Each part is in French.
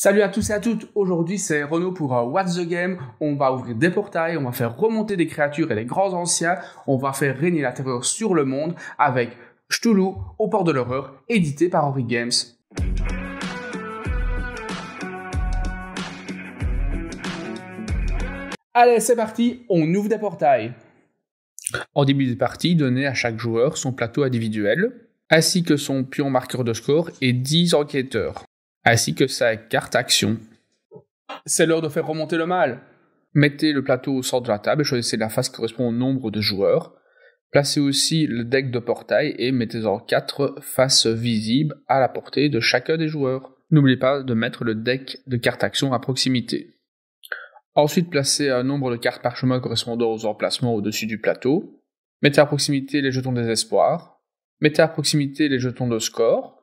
Salut à tous et à toutes, aujourd'hui c'est Renaud pour What's the Game. On va ouvrir des portails, on va faire remonter des créatures et des grands anciens, on va faire régner la terreur sur le monde avec Cthulhu au port de l'horreur, édité par Henry Games. Allez, c'est parti, on ouvre des portails. En début de partie, donnez à chaque joueur son plateau individuel, ainsi que son pion marqueur de score et 10 enquêteurs, ainsi que sa carte action. C'est l'heure de faire remonter le mal. Mettez le plateau au centre de la table et choisissez la face qui correspond au nombre de joueurs. Placez aussi le deck de portail et mettez-en 4 faces visibles à la portée de chacun des joueurs. N'oubliez pas de mettre le deck de cartes action à proximité. Ensuite, placez un nombre de cartes parchemin correspondant aux emplacements au-dessus du plateau. Mettez à proximité les jetons désespoir. Mettez à proximité les jetons de score.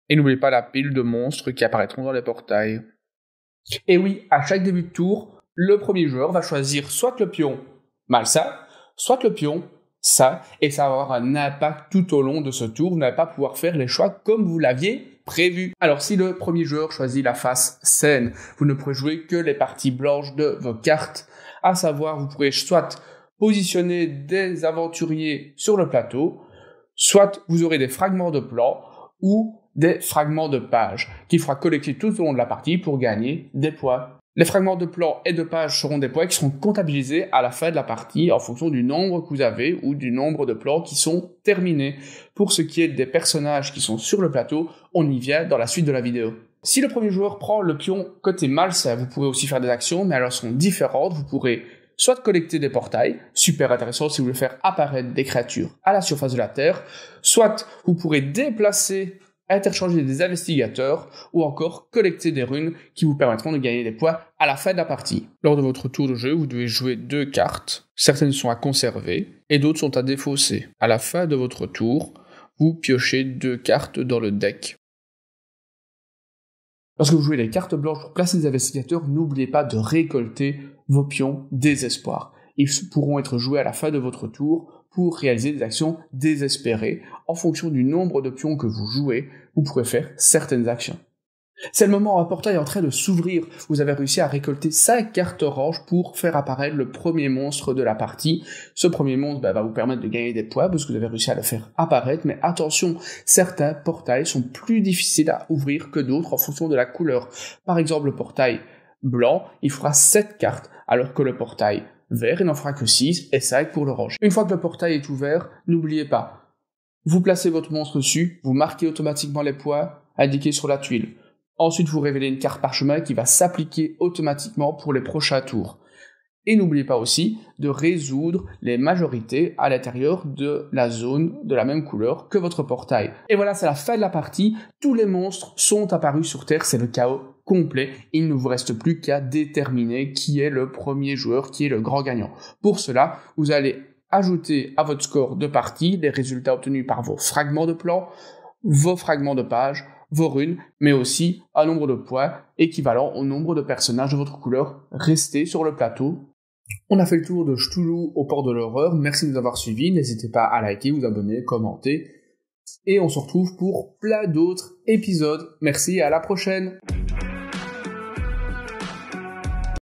Et n'oubliez pas la pile de monstres qui apparaîtront dans les portails. Et oui, à chaque début de tour, le premier joueur va choisir soit le pion malsain, soit le pion sain, et ça va avoir un impact tout au long de ce tour. Vous n'allez pas pouvoir faire les choix comme vous l'aviez prévu. Alors si le premier joueur choisit la face saine, vous ne pourrez jouer que les parties blanches de vos cartes, à savoir vous pourrez soit positionner des aventuriers sur le plateau, soit vous aurez des fragments de plan ou des fragments de pages qu'il faudra collecter tout au long de la partie pour gagner des points. Les fragments de plan et de pages seront des points qui seront comptabilisés à la fin de la partie en fonction du nombre que vous avez ou du nombre de plans qui sont terminés. Pour ce qui est des personnages qui sont sur le plateau, on y vient dans la suite de la vidéo. Si le premier joueur prend le pion côté malsain, vous pourrez aussi faire des actions, mais elles seront différentes. Vous pourrez soit collecter des portails, super intéressant si vous voulez faire apparaître des créatures à la surface de la Terre, soit vous pourrez déplacer, interchanger des investigateurs, ou encore collecter des runes qui vous permettront de gagner des points à la fin de la partie. Lors de votre tour de jeu, vous devez jouer 2 cartes. Certaines sont à conserver et d'autres sont à défausser. À la fin de votre tour, vous piochez 2 cartes dans le deck. Lorsque vous jouez les cartes blanches pour placer des investigateurs, n'oubliez pas de récolter vos pions désespoir. Ils pourront être joués à la fin de votre tour pour réaliser des actions désespérées. En fonction du nombre de pions que vous jouez, vous pourrez faire certaines actions. C'est le moment où un portail est en train de s'ouvrir. Vous avez réussi à récolter 5 cartes oranges pour faire apparaître le premier monstre de la partie. Ce premier monstre va vous permettre de gagner des points parce que vous avez réussi à le faire apparaître. Mais attention, certains portails sont plus difficiles à ouvrir que d'autres en fonction de la couleur. Par exemple, le portail blanc, il fera 7 cartes, alors que le portail vert, il n'en fera que 6 et 5 pour l'orange. Une fois que le portail est ouvert, n'oubliez pas, vous placez votre monstre dessus, vous marquez automatiquement les points indiqués sur la tuile. Ensuite, vous révélez une carte parchemin qui va s'appliquer automatiquement pour les prochains tours. Et n'oubliez pas aussi de résoudre les majorités à l'intérieur de la zone de la même couleur que votre portail. Et voilà, c'est la fin de la partie. Tous les monstres sont apparus sur Terre, c'est le chaos complet. Il ne vous reste plus qu'à déterminer qui est le premier joueur, qui est le grand gagnant. Pour cela, vous allez ajouter à votre score de partie les résultats obtenus par vos fragments de plan, vos fragments de page, vos runes, mais aussi un nombre de points équivalent au nombre de personnages de votre couleur restés sur le plateau. On a fait le tour de Cthulhu au port de l'horreur. Merci de nous avoir suivis. N'hésitez pas à liker, vous abonner, commenter. Et on se retrouve pour plein d'autres épisodes. Merci et à la prochaine.